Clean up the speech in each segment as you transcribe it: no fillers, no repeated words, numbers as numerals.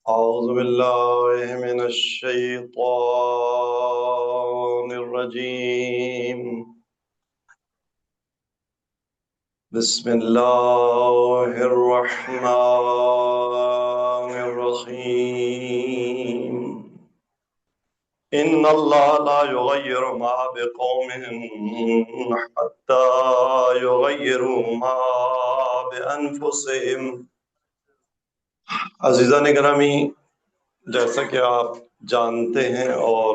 أعوذ بالله من الشيطان الرجيم. بسم الله الرحمن الرحيم. إن الله لا يغير ما بقوم حتى يغيروا ما بأنفسهم. عزیزان گرامی، جیسا کہ آپ جانتے ہیں اور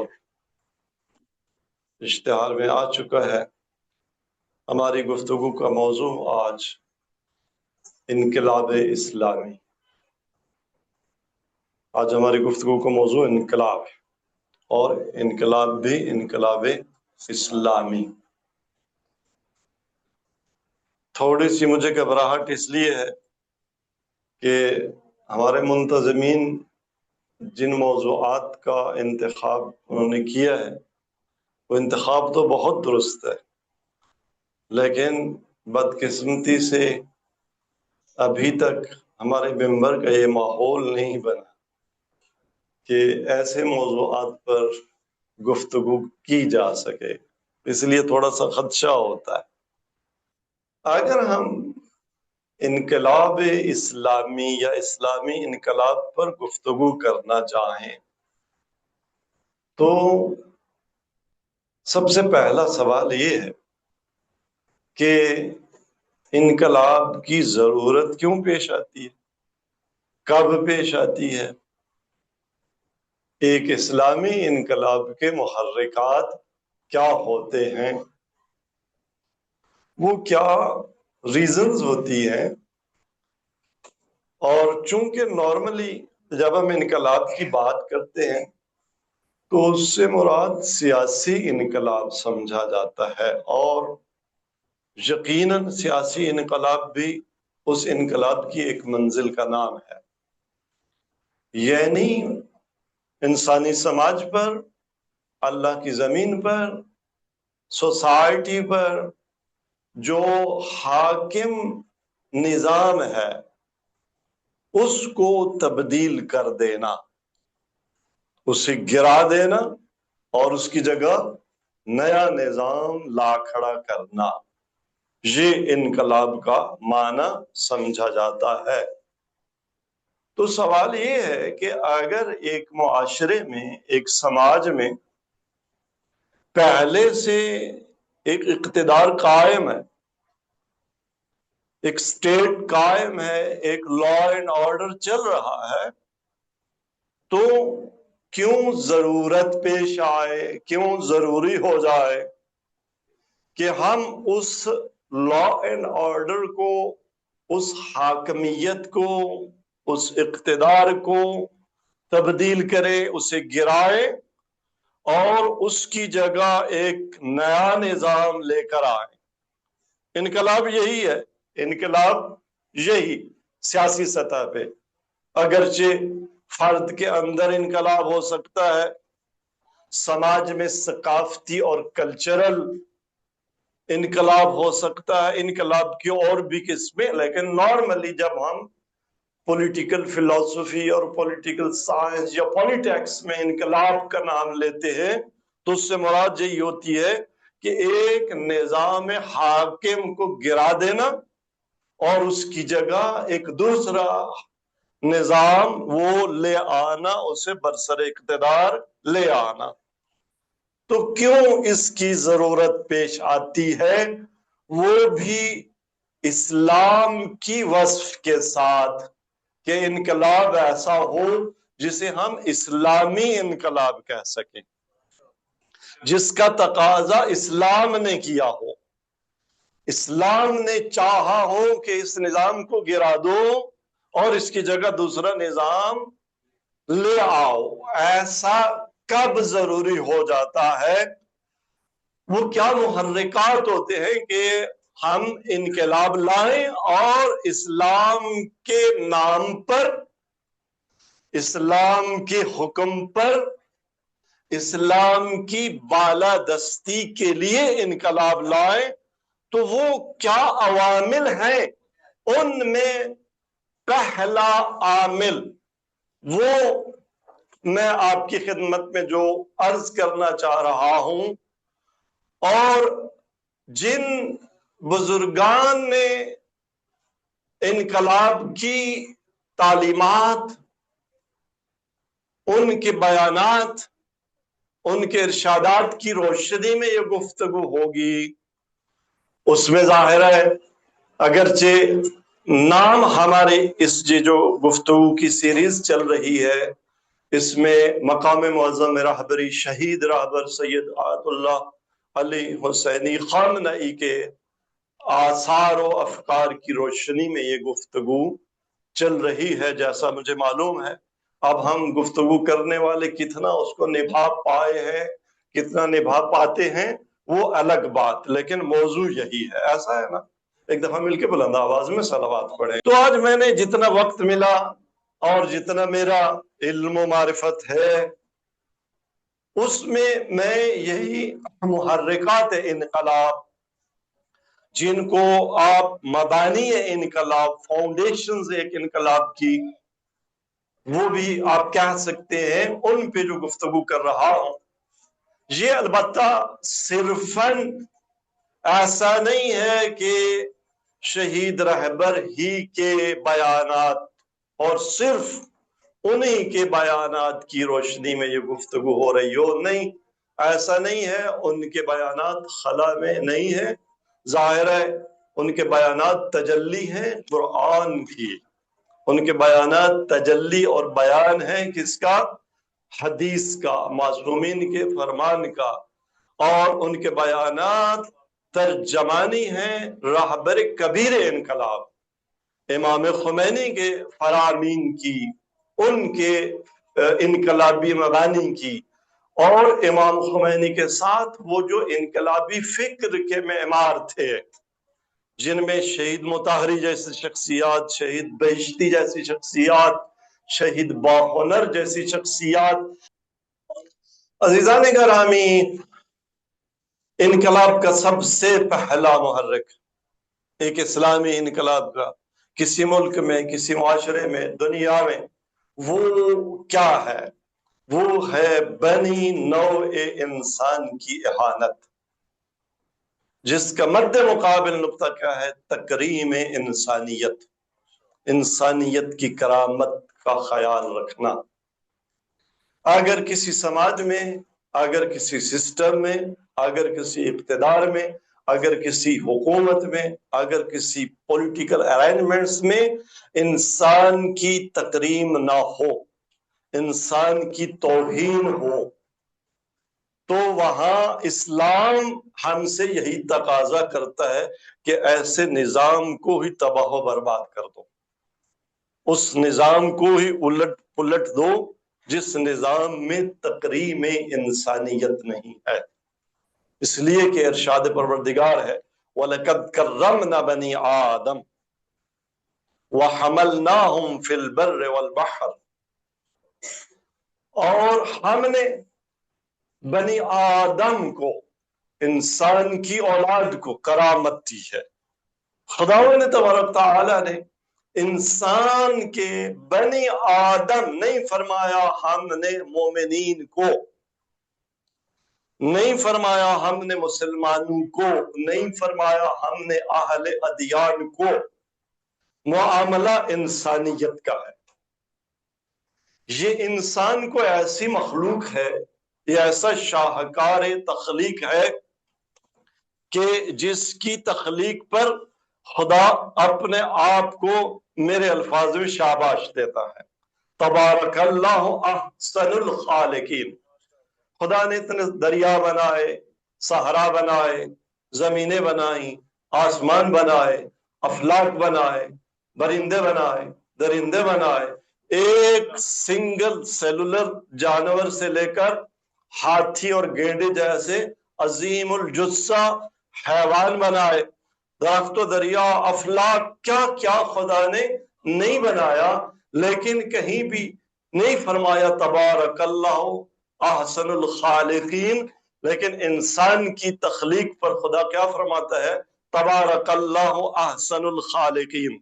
اشتہار میں آ چکا ہے، ہماری گفتگو کا موضوع آج انقلاب اسلامی. آج ہماری گفتگو کا موضوع انقلاب ہے، اور انقلاب بھی انقلاب اسلامی. تھوڑی سی مجھے گھبراہٹ اس لیے ہے کہ ہمارے منتظمین جن موضوعات کا انتخاب انہوں نے کیا ہے وہ انتخاب تو بہت درست ہے، لیکن بدقسمتی سے ابھی تک ہمارے ممبر کا یہ ماحول نہیں بنا کہ ایسے موضوعات پر گفتگو کی جا سکے، اس لیے تھوڑا سا خدشہ ہوتا ہے. اگر ہم انقلاب اسلامی یا اسلامی انقلاب پر گفتگو کرنا چاہیں تو سب سے پہلا سوال یہ ہے کہ انقلاب کی ضرورت کیوں پیش آتی ہے، کب پیش آتی ہے، ایک اسلامی انقلاب کے محرکات کیا ہوتے ہیں، وہ کیا ریزنز ہوتی ہیں. اور چونکہ نارملی جب ہم انقلاب کی بات کرتے ہیں تو اس سے مراد سیاسی انقلاب سمجھا جاتا ہے، اور یقیناً سیاسی انقلاب بھی اس انقلاب کی ایک منزل کا نام ہے. یعنی انسانی سماج پر، اللہ کی زمین پر، سوسائٹی پر جو حاکم نظام ہے اس کو تبدیل کر دینا، اسے گرا دینا اور اس کی جگہ نیا نظام لا کھڑا کرنا، یہ انقلاب کا معنی سمجھا جاتا ہے. تو سوال یہ ہے کہ اگر ایک معاشرے میں، ایک سماج میں پہلے سے ایک اقتدار قائم ہے، ایک سٹیٹ قائم ہے، ایک لا اینڈ آرڈر چل رہا ہے، تو کیوں ضرورت پیش آئے، کیوں ضروری ہو جائے کہ ہم اس لا اینڈ آرڈر کو، اس حاکمیت کو، اس اقتدار کو تبدیل کرے، اسے گرائے اور اس کی جگہ ایک نیا نظام لے کر آئے. انقلاب یہی ہے، انقلاب یہی سیاسی سطح پہ. اگرچہ فرد کے اندر انقلاب ہو سکتا ہے، سماج میں ثقافتی اور کلچرل انقلاب ہو سکتا ہے، انقلاب کی اور بھی قسمیں، لیکن نارملی جب ہم پولیٹیکل فلسفی اور پولیٹیکل سائنس یا پولیٹکس میں انقلاب کا نام لیتے ہیں تو اس سے مراد یہی ہوتی ہے کہ ایک نظام حاکم کو گرا دینا اور اس کی جگہ ایک دوسرا نظام وہ لے آنا، اسے برسر اقتدار لے آنا. تو کیوں اس کی ضرورت پیش آتی ہے، وہ بھی اسلام کی وصف کے ساتھ کہ انقلاب ایسا ہو جسے ہم اسلامی انقلاب کہہ سکیں، جس کا تقاضا اسلام نے کیا ہو، اسلام نے چاہا ہو کہ اس نظام کو گرا دو اور اس کی جگہ دوسرا نظام لے آؤ. ایسا کب ضروری ہو جاتا ہے، وہ کیا محرکات ہوتے ہیں کہ ہم انقلاب لائیں اور اسلام کے نام پر، اسلام کے حکم پر، اسلام کی بالادستی کے لیے انقلاب لائیں. تو وہ کیا عوامل ہیں؟ ان میں پہلا عامل وہ میں آپ کی خدمت میں جو عرض کرنا چاہ رہا ہوں، اور جن بزرگان نے انقلاب کی تعلیمات، ان کے بیانات، ان کے ارشادات کی روشنی میں یہ گفتگو ہوگی، اس میں ظاہر ہے اگرچہ نام ہمارے اس جو گفتگو کی سیریز چل رہی ہے، اس میں مقام معظم رہبری شہید رہبر سید آیت اللہ علی حسینی خامنئی کے آثار و افکار کی روشنی میں یہ گفتگو چل رہی ہے جیسا مجھے معلوم ہے۔ اب ہم گفتگو کرنے والے کتنا اس کو نبھا پائے ہیں، کتنا نبھا پاتے ہیں، وہ الگ بات، لیکن موضوع یہی ہے۔ ایسا ہے نا، ایک دفعہ مل کے بلند آواز میں صلوات پڑھیں۔ تو آج میں نے جتنا وقت ملا اور جتنا میرا علم و معرفت ہے، اس میں یہی محرکات انقلاب، جن کو آپ مبانی انقلاب، فاؤنڈیشنز ایک انقلاب کی، وہ بھی آپ کہہ سکتے ہیں، ان پہ جو گفتگو کر رہا ہوں، یہ البتہ صرفاً ایسا نہیں ہے کہ شہید رہبر ہی کے بیانات اور صرف انہی کے بیانات کی روشنی میں یہ گفتگو ہو رہی ہو، نہیں، ایسا نہیں ہے۔ ان کے بیانات خلا میں نہیں ہے، ظاہر ہے ان کے بیانات تجلی ہیں قرآن کی، ان کے بیانات تجلی اور بیان ہیں کس کا؟ حدیث کا، معصومین کے فرمان کا، اور ان کے بیانات ترجمانی ہیں رہبر کبیر انقلاب امام خمینی کے فرامین کی، ان کے انقلابی مبانی کی، اور امام خمینی کے ساتھ وہ جو انقلابی فکر کے معمار تھے، جن میں شہید مطہری جیسی شخصیات، شہید بہشتی جیسی شخصیات، شہید باہنر جیسی شخصیات۔ عزیزان گرامی، انقلاب کا سب سے پہلا محرک، ایک اسلامی انقلاب کا، کسی ملک میں، کسی معاشرے میں، دنیا میں، وہ کیا ہے؟ وہ ہے بنی نوع انسان کی احانت، جس کا مد مقابل نقطہ کیا ہے؟ تکریم انسانیت، انسانیت کی کرامت کا خیال رکھنا۔ اگر کسی سماج میں، اگر کسی سسٹم میں، اگر کسی اقتدار میں، اگر کسی حکومت میں، اگر کسی پولیٹیکل ارینجمنٹس میں انسان کی تکریم نہ ہو، انسان کی توہین ہو، تو وہاں اسلام ہم سے یہی تقاضا کرتا ہے کہ ایسے نظام کو ہی تباہ و برباد کر دو، اس نظام کو ہی الٹ پلٹ دو جس نظام میں تکریم انسانیت نہیں ہے۔ اس لیے کہ ارشاد پروردگار ہے وَلَقَدْ كَرَّمْنَا بَنِي آدَمَ وَحَمَلْنَاهُمْ فِي الْبَرِّ وَالْبَحْرِ، اور ہم نے بنی آدم کو، انسان کی اولاد کو کرامت دی ہے۔ خداوند تبارک تعالی نے انسان کے، بنی آدم نہیں فرمایا ہم نے مومنین کو، نہیں فرمایا ہم نے مسلمانوں کو، نہیں فرمایا ہم نے اہل ادیان کو، معاملہ انسانیت کا ہے۔ یہ انسان کو ایسی مخلوق ہے، یہ ایسا شاہکار تخلیق ہے کہ جس کی تخلیق پر خدا اپنے آپ کو میرے الفاظ میں شاباش دیتا ہے۔ تبارک اللہ احسن الخالقین۔ خدا نے اتنے دریا بنائے، صحرا بنائے، زمینیں بنائیں، آسمان بنائے، افلاک بنائے، برندے بنائے، درندے بنائے، ایک سنگل سیلولر جانور سے لے کر ہاتھی اور گینڈے جیسے عظیم الجثہ حیوان بنائے، درخت و دریا، افلاک، کیا کیا خدا نے نہیں بنایا، لیکن کہیں بھی نہیں فرمایا تبارک اللہ احسن الخالقین، لیکن انسان کی تخلیق پر خدا کیا فرماتا ہے؟ تبارک اللہ احسن الخالقین۔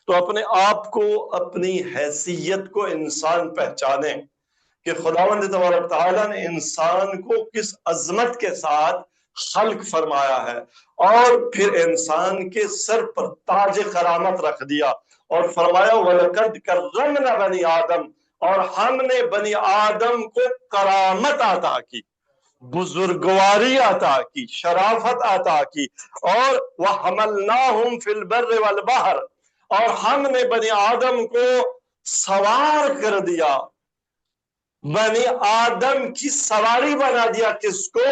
تو اپنے آپ کو، اپنی حیثیت کو انسان پہچانے کہ خداوند تبارک تعالیٰ نے انسان کو کس عظمت کے ساتھ خلق فرمایا ہے، اور پھر انسان کے سر پر تاج کرامت رکھ دیا اور فرمایا وَلَقَدْ كَرَّمْنَا بَنِي آدم، اور ہم نے بنی آدم کو کرامت عطا کی، بزرگواری عطا کی، شرافت عطا کی، اور وَحَمَلْنَاهُمْ فِي الْبَرِّ وَالْبَحْرِ، اور ہم نے بنی آدم کو سوار کر دیا، بنی آدم کی سواری بنا دیا۔ کس کو؟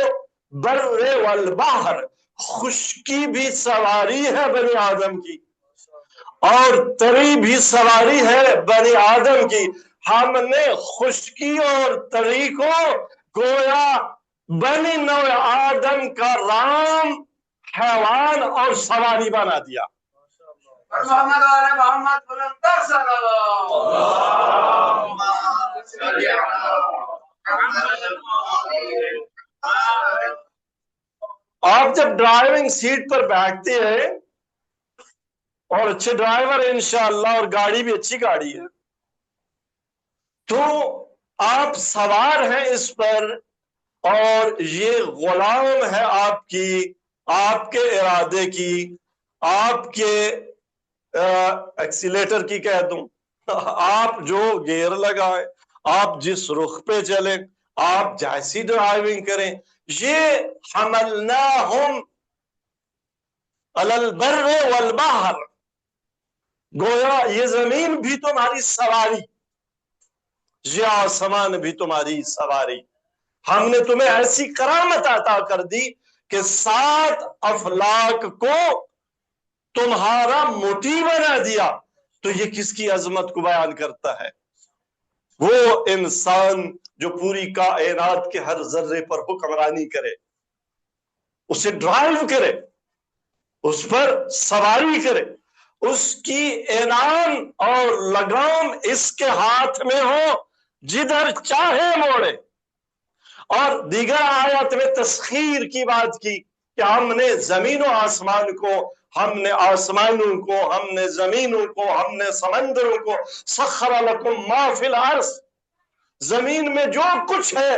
بر والبحر، خشکی بھی سواری ہے بنی آدم کی اور تری بھی سواری ہے بنی آدم کی۔ ہم نے خشکی اور تری کو گویا بنی نوع آدم کا رام، حیوان اور سواری بنا دیا۔ آپ جب ڈرائیونگ سیٹ پر بیٹھتے ہیں اور اچھے ڈرائیور ہیں انشاءاللہ، اور گاڑی بھی اچھی گاڑی ہے، تو آپ سوار ہیں اس پر، اور یہ غلام ہے آپ کی، آپ کے ارادے کی، آپ کے ایکسیلیٹر کی کہہ دوں، آپ جو گیئر لگائیں، آپ جس رخ پہ چلیں، آپ جیسی ڈرائیونگ کریں، یہ حملناہم علی البر والبحر، گویا یہ زمین بھی تمہاری سواری، یہ آسمان بھی تمہاری سواری، ہم نے تمہیں ایسی کرامت عطا کر دی کہ 7 افلاک کو تمہارا موتی بنا دیا۔ تو یہ کس کی عظمت کو بیان کرتا ہے؟ وہ انسان جو پوری کائنات کے ہر ذرے پر حکمرانی کرے، اسے ڈرائیو کرے، اس پر سواری کرے، اس کی انعام اور لگام اس کے ہاتھ میں ہو، جدھر چاہے موڑے۔ اور دیگر آیات میں تسخیر کی بات کی کہ ہم نے زمین و آسمان کو، ہم نے آسمانوں کو، ہم نے زمینوں کو، ہم نے سمندروں کو، سخر لکم ما فی الارض، زمین میں جو کچھ ہے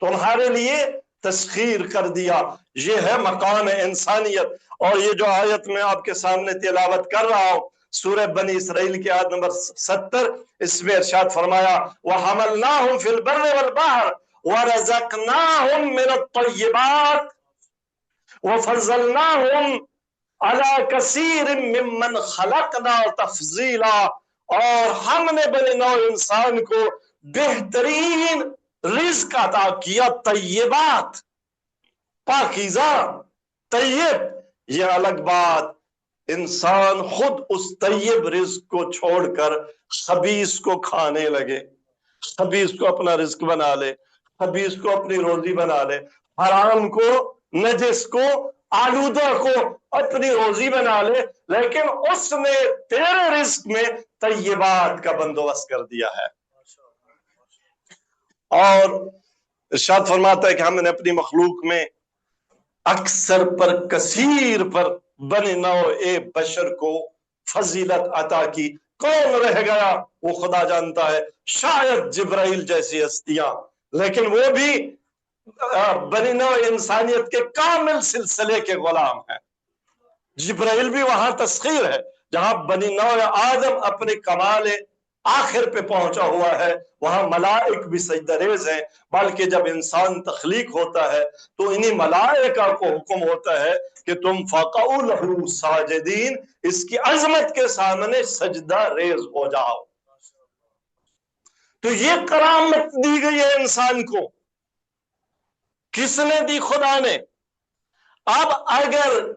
تمہارے لیے تسخیر کر دیا۔ یہ ہے مقام انسانیت۔ اور یہ جو آیت میں آپ کے سامنے تلاوت کر رہا ہوں، سورہ بنی اسرائیل کی آیت نمبر 70، اس میں ارشاد فرمایا وَحَمَلْنَاهُمْ فِي الْبَرِّ وَالْبَحْرِ وَرَزَقْنَاهُمْ مِنَ الطَّيِّبَاتِ وَفَضَّلْنَاهُمْ عَلَى كَثِيرٍ مِّمَّنْ خَلَقْنَا تَفْضِيلًا، اور ہم نے بنی نوع انسان کو بہترین رزق عطا کیا، طیبات، پاکیزہ، طیب۔ یہ الگ بات، انسان خود اس طیب رزق کو چھوڑ کر خبیث کو کھانے لگے، خبیث کو اپنا رزق بنا لے، خبیث کو اپنی روزی بنا لے، حرام کو، نجس کو، آلودہ کو اپنی روزی بنا لے، لیکن اس نے تیرے رزق میں طیبات کا بندوبست کر دیا ہے۔ اور ارشاد فرماتا ہے کہ ہم نے اپنی مخلوق میں اکثر پر، کثیر پر بنی نوع بشر کو فضیلت عطا کی۔ کون رہ گیا وہ خدا جانتا ہے، شاید جبرائیل جیسی ہستیاں، لیکن وہ بھی بنی نوع انسانیت کے کامل سلسلے کے غلام ہیں۔ جبرائیل بھی وہاں تسخیر ہے جہاں بنی نوع آدم اپنے کمال آخر پہ پہنچا ہوا ہے، وہاں ملائک بھی سجدہ ریز ہیں۔ بلکہ جب انسان تخلیق ہوتا ہے تو انہی ملائکہ کو حکم ہوتا ہے کہ تم فَقَعُوا لَهُ ساجدین، اس کی عظمت کے سامنے سجدہ ریز ہو جاؤ۔ تو یہ کرامت دی گئی ہے انسان کو، کس نے دی؟ خدا نے۔ اب اگر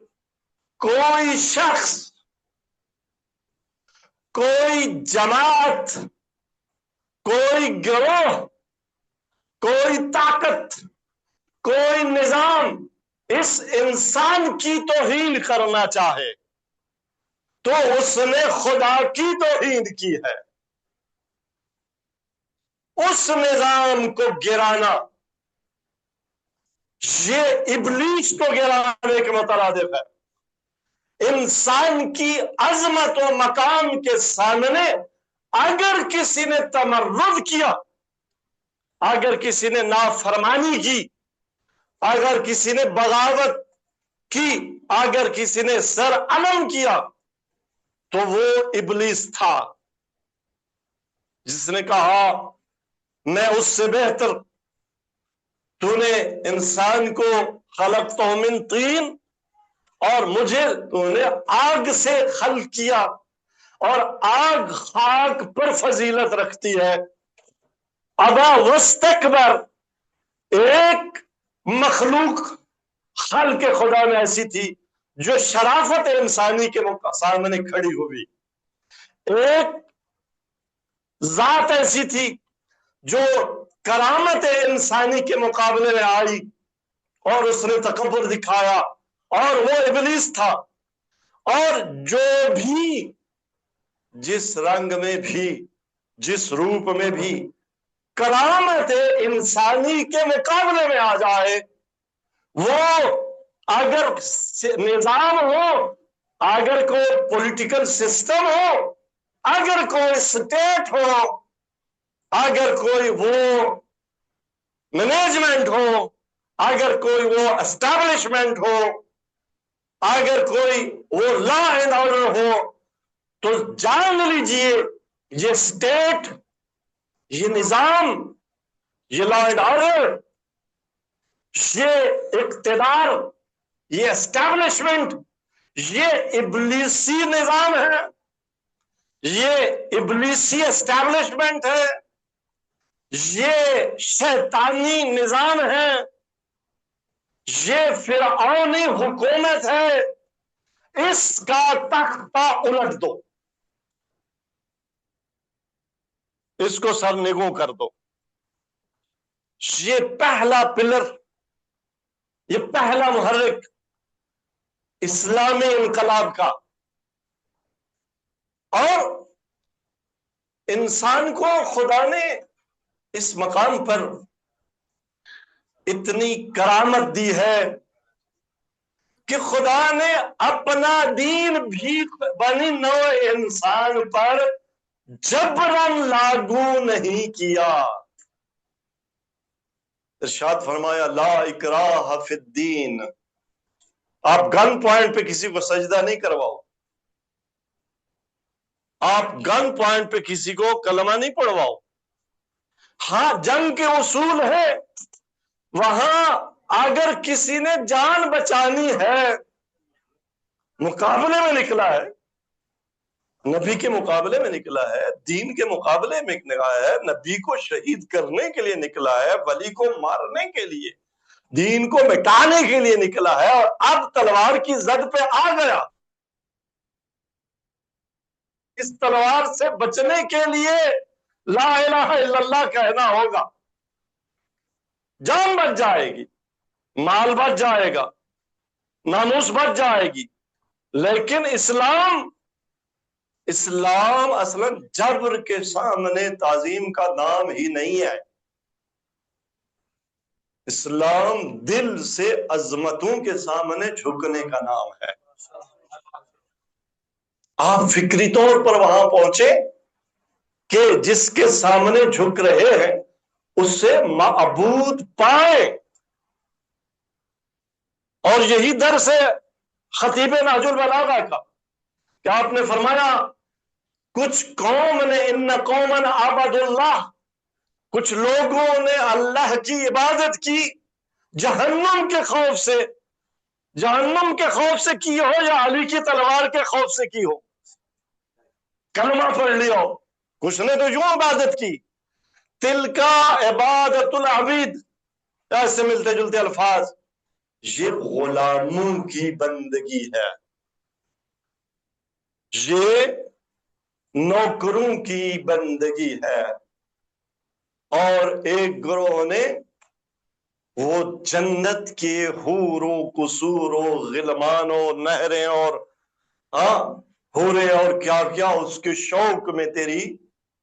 کوئی شخص، کوئی جماعت، کوئی گروہ، کوئی طاقت، کوئی نظام اس انسان کی توہین کرنا چاہے تو اس نے خدا کی توہین کی ہے۔ اس نظام کو گرانا یہ ابلیس کو گرانے کے مترادف ہے۔ انسان کی عظمت و مقام کے سامنے اگر کسی نے تمرد کیا، اگر کسی نے نافرمانی کی، اگر کسی نے بغاوت کی، اگر کسی نے سر علم کیا، تو وہ ابلیس تھا جس نے کہا میں اس سے بہتر، تو نے انسان کو خلقتہ من طین اور مجھے تو نے آگ سے خلق کیا، اور آگ خاک پر فضیلت رکھتی ہے۔ ابا واستکبر، ایک مخلوق خلق خدا میں ایسی تھی جو شرافت انسانی کے سامنے کھڑی ہوئی، ایک ذات ایسی تھی جو کرامت انسانی کے مقابلے میں آئی اور اس نے تکبر دکھایا، اور وہ ابلیس تھا۔ اور جو بھی جس رنگ میں بھی جس روپ میں بھی کرامت انسانی کے مقابلے میں آ جائے، وہ اگر نظام ہو، اگر کوئی پولیٹیکل سسٹم ہو، اگر کوئی اسٹیٹ ہو، اگر کوئی وہ مینجمنٹ ہو، اگر کوئی وہ اسٹیبلشمنٹ ہو، اگر کوئی وہ لا اینڈ آرڈر ہو، تو جان لیجئے یہ اسٹیٹ، یہ نظام، یہ لا اینڈ آرڈر، یہ اقتدار، یہ اسٹیبلشمنٹ، یہ ابلیسی نظام ہے، یہ ابلیسی اسٹیبلشمنٹ ہے، یہ شیطانی نظام ہے، یہ فرعونی حکومت ہے۔ اس کا تختہ الٹ دو، اس کو سر نگوں کر دو۔ یہ پہلا پلر، یہ پہلا محرک اسلامی انقلاب کا، اور انسان کو خدا نے اس مقام پر اتنی کرامت دی ہے کہ خدا نے اپنا دین بھی بنی نوع انسان پر جبرن لاگو نہیں کیا۔ ارشاد فرمایا لا اکراہ فی الدین، آپ گن پوائنٹ پہ کسی کو سجدہ نہیں کرواؤ، آپ گن پوائنٹ پہ کسی کو کلمہ نہیں پڑھواؤ۔ ہاں جنگ کے اصول ہے، وہاں اگر کسی نے جان بچانی ہے، مقابلے میں نکلا ہے، نبی کے مقابلے میں نکلا ہے، دین کے مقابلے میں نکلا ہے، نبی کو شہید کرنے کے لیے نکلا ہے، ولی کو مارنے کے لیے، دین کو مٹانے کے لیے نکلا ہے، اور اب تلوار کی زد پہ آ گیا، اس تلوار سے بچنے کے لیے لا الہ الا اللہ کہنا ہوگا، جان بچ جائے گی، مال بچ جائے گا، ناموس بچ جائے گی، لیکن اسلام اصلا جبر کے سامنے تعظیم کا نام ہی نہیں ہے۔ اسلام دل سے عظمتوں کے سامنے جھکنے کا نام ہے۔ آپ فکری طور پر وہاں پہنچے کہ جس کے سامنے جھک رہے ہیں اس سے معبود پائے، اور یہی درس ہے خطیب نہج البلاغہ کا کہ آپ نے فرمایا کچھ قوم نے ان قومن عبد اللہ، کچھ لوگوں نے اللہ کی عبادت کی جہنم کے خوف سے، جہنم کے خوف سے کی ہو یا علی کی تلوار کے خوف سے کی ہو، کلمہ پڑھ لیا ہو، کچھ نے تو یوں عبادت کی، تلکا عبادت العبید، ایسے ملتے جلتے الفاظ، یہ غلاموں کی بندگی ہے، یہ نوکروں کی بندگی ہے۔ اور ایک گروہ نے وہ جنت کے حور و قصور و غلمان و نہریں اور حوریں اور کیا کیا اس کے شوق میں تیری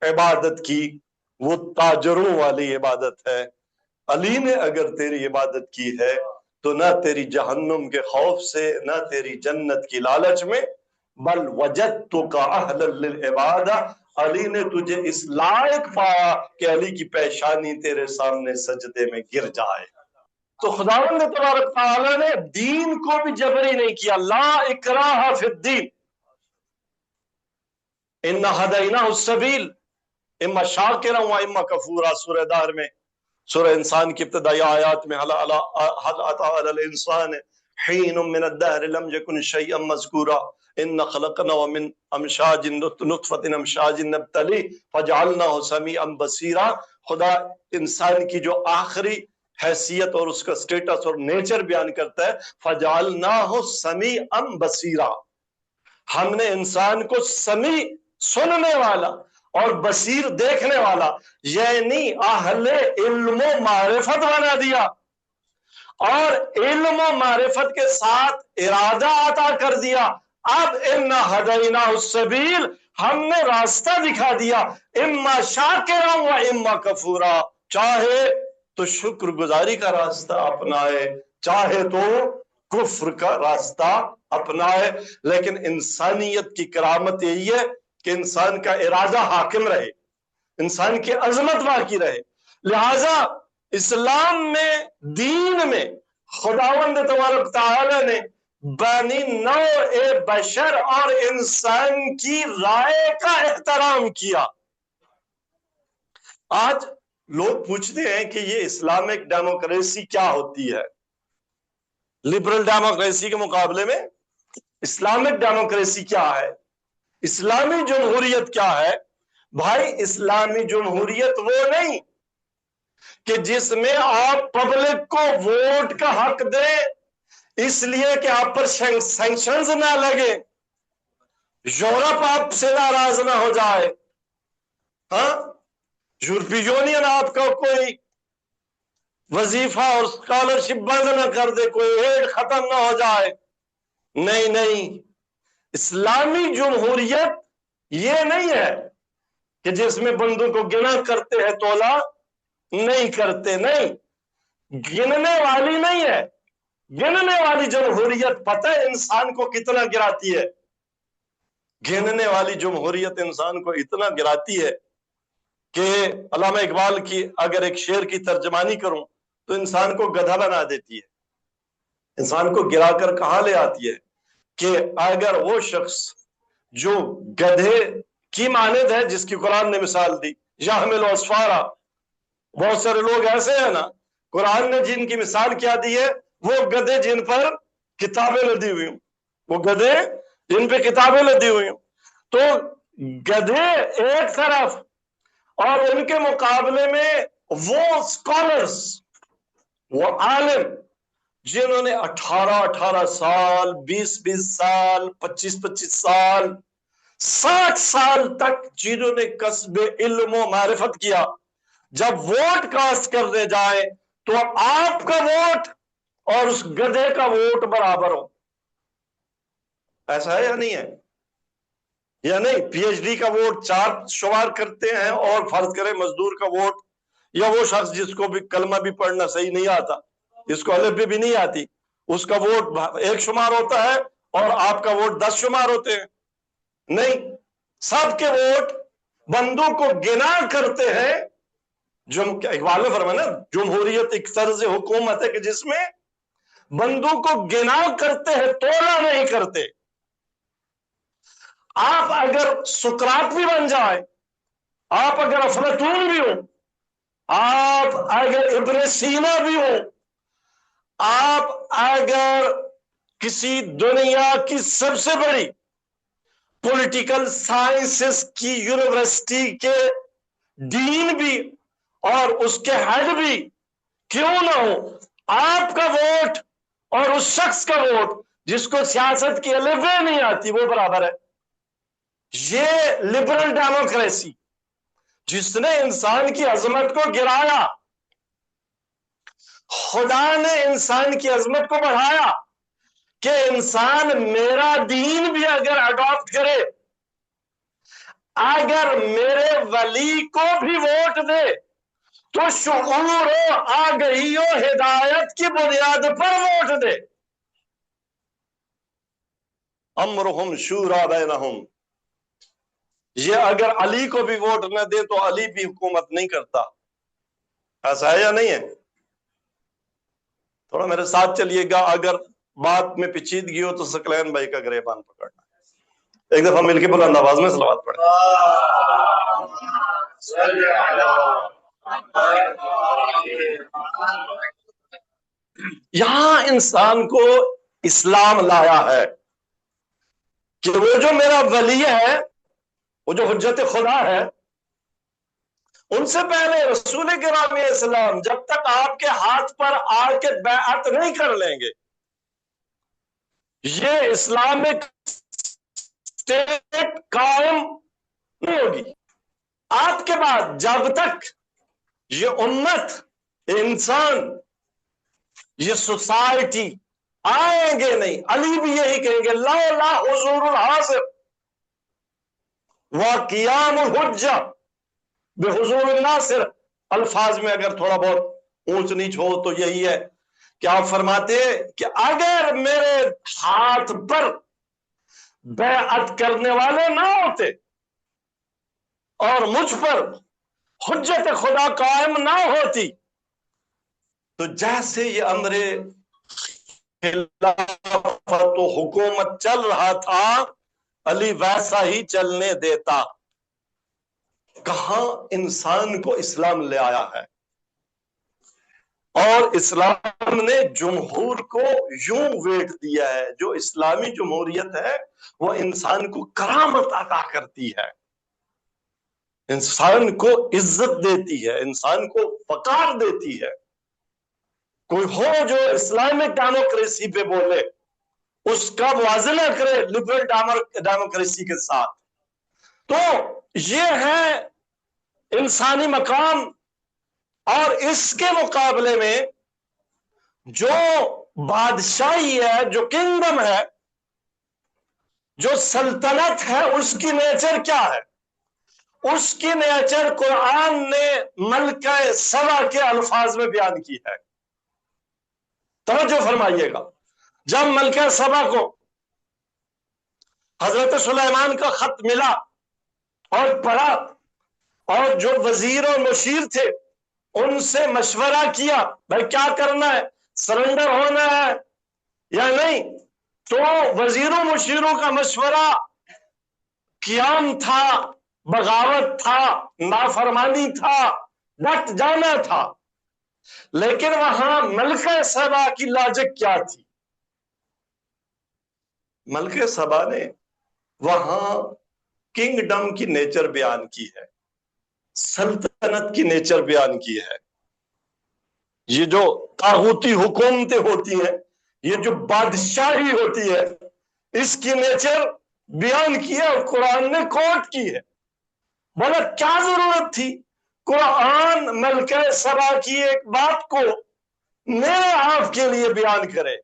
عبادت کی، وہ تاجروں والی عبادت ہے۔ علی نے اگر تیری عبادت کی ہے تو نہ تیری جہنم کے خوف سے نہ تیری جنت کی لالچ میں، بل وجدتک اہلا للعبادہ، علی نے تجھے اس لائق پایا کہ علی کی پیشانی تیرے سامنے سجدے میں گر جائے۔ تو خداوند تبارک تعالیٰ نے دین کو بھی جبری نہیں کیا، لا اکراہ فی الدین، انا ہدیناہ السبیل اما شاکرا و اما کفورا، سورہ دار میں، سورہ انسان کی ابتدائی آیات میں، حل اتی علی الانسان حین من الدہر لم یکن شیئا مذکورا ان خلقناه من امشاج نطفۃ امشاج نبتلی فجعلناه سمیعا بصیرا۔ خدا انسان کی جو آخری حیثیت اور اس کا سٹیٹس اور نیچر بیان کرتا ہے، فجعلناه سمیعا بصیرا، ہم نے انسان کو سمیع سننے والا اور بصیر دیکھنے والا، یعنی اہل علم و معرفت بنا دیا، اور علم و معرفت کے ساتھ ارادہ عطا کر دیا۔ اب انا ہدیناہ السبیل، ہم نے راستہ دکھا دیا، اما شاکرا و اما کفورا، چاہے تو شکر گزاری کا راستہ اپنائے، چاہے تو کفر کا راستہ اپنائے، لیکن انسانیت کی کرامت یہی ہے کہ انسان کا ارادہ حاکم رہے، انسان کی عظمت باقی رہے۔ لہذا اسلام میں، دین میں، خداوند تبارک تعالی نے بنی نوع بشر اور انسان کی رائے کا احترام کیا۔ آج لوگ پوچھتے ہیں کہ یہ اسلامک ڈیموکریسی کیا ہوتی ہے؟ لبرل ڈیموکریسی کے مقابلے میں اسلامک ڈیموکریسی کیا ہے؟ اسلامی جمہوریت کیا ہے؟ بھائی اسلامی جمہوریت وہ نہیں کہ جس میں آپ پبلک کو ووٹ کا حق دیں اس لیے کہ آپ پر سینکشنز نہ لگے، یورپ آپ سے ناراض نہ ہو جائے، ہاں، یورپی یونین آپ کا کوئی وظیفہ اور اسکالرشپ بند نہ کر دے، کوئی ایڈ ختم نہ ہو جائے۔ نہیں، اسلامی جمہوریت یہ نہیں ہے کہ جس میں بندوں کو گنا کرتے ہیں، تولا نہیں کرتے، نہیں، گننے والی نہیں ہے۔ گننے والی جمہوریت پتہ ہے انسان کو کتنا گراتی ہے؟ گننے والی جمہوریت انسان کو اتنا گراتی ہے کہ علامہ اقبال کی اگر ایک شعر کی ترجمانی کروں تو انسان کو گدھا بنا دیتی ہے، انسان کو گرا کر کہاں لے آتی ہے کہ اگر وہ شخص جو گدھے کی مانند ہے، جس کی قرآن نے مثال دی، یحمل اسفارا، بہت سارے لوگ ایسے ہیں نا، قرآن نے جن کی مثال کیا دی ہے، وہ گدھے جن پر کتابیں لدی ہوئی ہوں، وہ گدھے جن پہ کتابیں لدی ہوئی ہوں۔ تو گدھے ایک طرف، اور ان کے مقابلے میں وہ اسکالرز، وہ عالم جنہوں نے 18 سال، 20 سال، 25 سال، 60 سال تک جنہوں نے کسب علم و معرفت کیا، جب ووٹ کاسٹ کرنے جائے تو آپ کا ووٹ اور اس گدھے کا ووٹ برابر ہو۔ ایسا ہے یا نہیں ہے؟ یا نہیں؟ پی ایچ ڈی کا ووٹ 4 شمار کرتے ہیں، اور فرض کریں مزدور کا ووٹ، یا وہ شخص جس کو بھی کلمہ بھی پڑھنا صحیح نہیں آتا، جس کو الف بھی نہیں آتی، اس کا ووٹ 1 شمار ہوتا ہے اور آپ کا ووٹ 10 شمار ہوتے ہیں۔ نہیں، سب کے ووٹ بندوں کو گنا کرتے ہیں۔ اقبال نے فرمایا نا، جمہوریت ایک طرز حکومت ہے کہ جس میں بندوں کو گنا کرتے ہیں، تولا نہیں کرتے۔ آپ اگر سقراط بھی بن جائے، آپ اگر افلاطون بھی ہو، آپ اگر ابن سینا بھی ہو، آپ اگر کسی دنیا کی سب سے بڑی پولیٹیکل سائنسز کی یونیورسٹی کے ڈین بھی اور اس کے ہیڈ بھی کیوں نہ ہو، آپ کا ووٹ اور اس شخص کا ووٹ جس کو سیاست کی الفبے نہیں آتی، وہ برابر ہے۔ یہ لبرل ڈیموکریسی جس نے انسان کی عظمت کو گرایا، خدا نے انسان کی عظمت کو بڑھایا کہ انسان میرا دین بھی اگر اڈاپٹ کرے، اگر میرے ولی کو بھی ووٹ دے، تو شعور و آگہی و ہدایت کی بنیاد پر ووٹ دے. امرہم شورا بینہم. یہ اگر علی کو بھی ووٹ نہ دے تو علی بھی حکومت نہیں کرتا. ایسا ہے یا نہیں ہے؟ تھوڑا میرے ساتھ چلیے گا. اگر بات میں پیچیدگی ہو تو ثقلین بھائی کا گریبان پکڑنا. ایک دفعہ مل کے بلند آواز میں صلوات پڑھیں. یہاں انسان کو اسلام لایا ہے کہ وہ جو میرا ولی ہے، وہ جو حجت خدا ہے، ان سے پہلے رسول گرامی اسلام جب تک آپ کے ہاتھ پر آ کے بیعت نہیں کر لیں گے، یہ اسلامک اسٹیٹ قائم نہیں ہوگی. آپ کے بعد جب تک یہ امت، انسان، یہ سوسائٹی آئیں گے نہیں. علی بھی یہی کہیں گے، لولا حضور الحاضر وقیام الحجہ بحضور الناصر. الفاظ میں اگر تھوڑا بہت اونچ نیچ ہو تو یہی ہے کہ آپ فرماتے کہ اگر میرے ہاتھ پر بیعت کرنے والے نہ ہوتے اور مجھ پر حجت خدا قائم نہ ہوتی تو جیسے یہ امر خلافت و حکومت چل رہا تھا علی ویسا ہی چلنے دیتا. کہاں انسان کو اسلام لے آیا ہے، اور اسلام نے جمہور کو یوں ویٹ دیا ہے. جو اسلامی جمہوریت ہے وہ انسان کو کرامت عطا کرتی ہے، انسان کو عزت دیتی ہے، انسان کو وقار دیتی ہے. کوئی ہو جو اسلامک ڈیموکریسی پہ بولے، اس کا موازنہ کرے لبرل ڈیموکریسی کے ساتھ، تو یہ ہے انسانی مقام. اور اس کے مقابلے میں جو بادشاہی ہے، جو کنگڈم ہے، جو سلطنت ہے، اس کی نیچر کیا ہے؟ اس کی نیچر قرآن نے ملکہ سبا کے الفاظ میں بیان کی ہے. توجہ فرمائیے گا. جب ملکہ سبا کو حضرت سلیمان کا خط ملا اور پڑھا، اور جو وزیر اور مشیر تھے ان سے مشورہ کیا بھائی کیا کرنا ہے، سرنڈر ہونا ہے یا نہیں، تو وزیروں مشیروں کا مشورہ قیام تھا، بغاوت تھا، نافرمانی تھا، ڈٹ جانا تھا. لیکن وہاں ملکہ سبا کی لاجک کیا تھی؟ ملکہ سبا نے وہاں کنگڈم کی نیچر بیان کی ہے، سلطنت کی نیچر بیان کی ہے. یہ جو طاغوتی حکومتیں ہوتی ہیں، یہ جو بادشاہی ہوتی ہے، اس کی نیچر بیان کی ہے اور قرآن نے کوٹ کی ہے. بولا کیا ضرورت تھی قرآن ملکہ سبا کی ایک بات کو میرے آپ کے لیے بیان کرے؟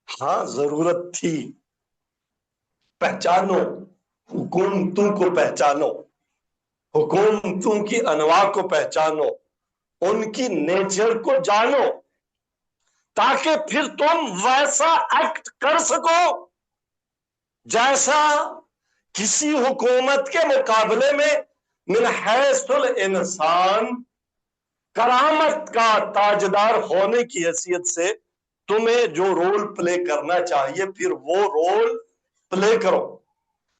ہاں ضرورت تھی. پہچانو حکومتوں کو، پہچانو حکومتوں کی انواع کو، پہچانو ان کی نیچر کو جانو، تاکہ پھر تم ویسا ایکٹ کر سکو جیسا کسی حکومت کے مقابلے میں من حیث الانسان کرامت کا تاجدار ہونے کی حیثیت سے تمہیں جو رول پلے کرنا چاہیے پھر وہ رول پلے کرو.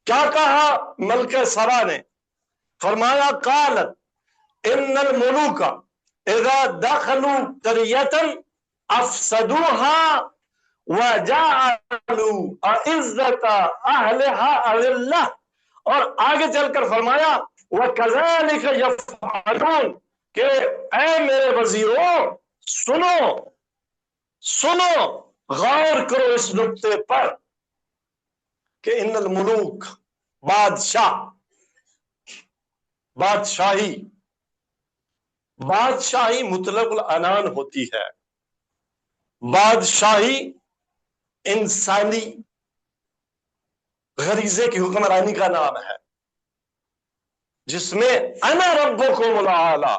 کیا کہا ملکہ سبا نے؟ فرمایا قالت ان الملوک اذا دخلوا قریۃ افسدوها وجعلوا اعزۃ اہلها اذلہ. اور آگے چل کر فرمایا وکذالک یفعلون، کہ اے میرے وزیروں سنو سنو، غور کرو اس نقطے پر کہ ان الملوک بادشاہی مطلق العنان ہوتی ہے. بادشاہی انسانی غریزے کی حکمرانی کا نام ہے، جس میں انا ربکم الاعلی،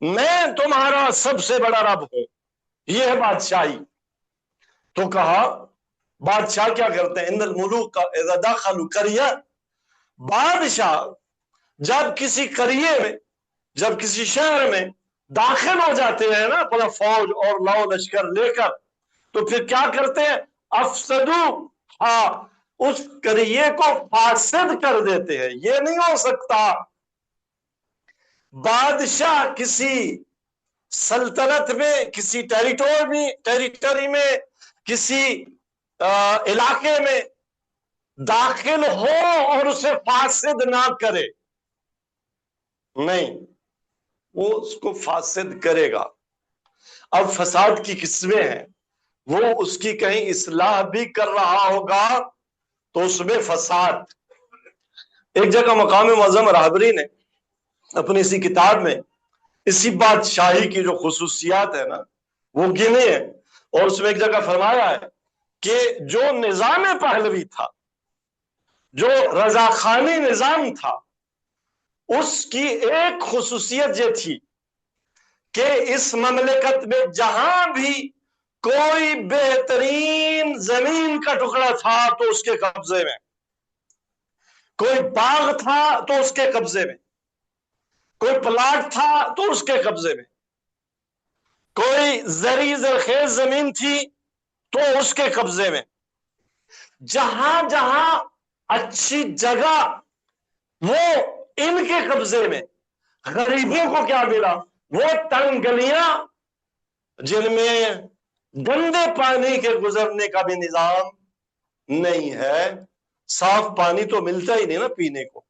میں تمہارا سب سے بڑا رب ہوں، یہ ہے بادشاہی۔ تو کہا بادشاہ کیا کرتے ہیں؟ ان الملوک اذا دخلوا قریہ، بادشاہ جب کسی قریے میں، جب کسی شہر میں داخل ہو جاتے ہیں نا پورا فوج اور لاؤ لشکر لے کر، تو پھر کیا کرتے ہیں؟ افسدو، ہاں اس قریے کو فاسد کر دیتے ہیں۔ یہ نہیں ہو سکتا بادشاہ کسی سلطنت میں، کسی ٹیریٹری میں، کسی علاقے میں داخل ہو اور اسے فاسد نہ کرے، نہیں، وہ اس کو فاسد کرے گا۔ اب فساد کی قسمیں ہیں، وہ اس کی کہیں اصلاح بھی کر رہا ہوگا تو اس میں فساد۔ ایک جگہ مقام معظم راہبری نے اپنی اسی کتاب میں اسی بادشاہی کی جو خصوصیات ہے نا وہ گنے ہیں، اور اس میں ایک جگہ فرمایا ہے کہ جو نظام پہلوی تھا، جو رضاخانی نظام تھا، اس کی ایک خصوصیت یہ تھی کہ اس مملکت میں جہاں بھی کوئی بہترین زمین کا ٹکڑا تھا تو اس کے قبضے میں، کوئی باغ تھا تو اس کے قبضے میں، کوئی پلاٹ تھا تو اس کے قبضے میں، کوئی زرعی زرخیز زمین تھی تو اس کے قبضے میں۔ جہاں جہاں اچھی جگہ وہ ان کے قبضے میں۔ غریبوں کو کیا ملا؟ وہ تنگ گلیاں جن میں گندے پانی کے گزرنے کا بھی نظام نہیں ہے، صاف پانی تو ملتا ہی نہیں نا پینے کو،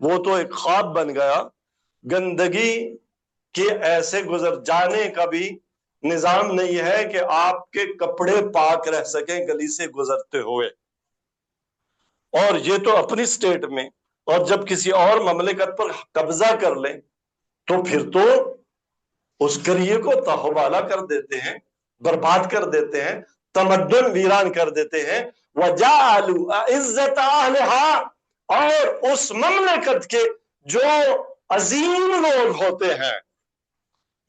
وہ تو ایک خواب بن گیا۔ گندگی کے ایسے گزر جانے کا بھی نظام نہیں ہے کہ آپ کے کپڑے پاک رہ سکیں گلی سے گزرتے ہوئے۔ اور یہ تو اپنی سٹیٹ میں، اور جب کسی اور مملکت پر قبضہ کر لیں تو پھر تو اس قریے کو تاحوالہ کر دیتے ہیں، برباد کر دیتے ہیں، تمدن ویران کر دیتے ہیں۔ وَجَعَلُوا عِزَّةَ أَهْلِهَا، اور اس مملکت کے جو عظیم لوگ ہوتے ہیں،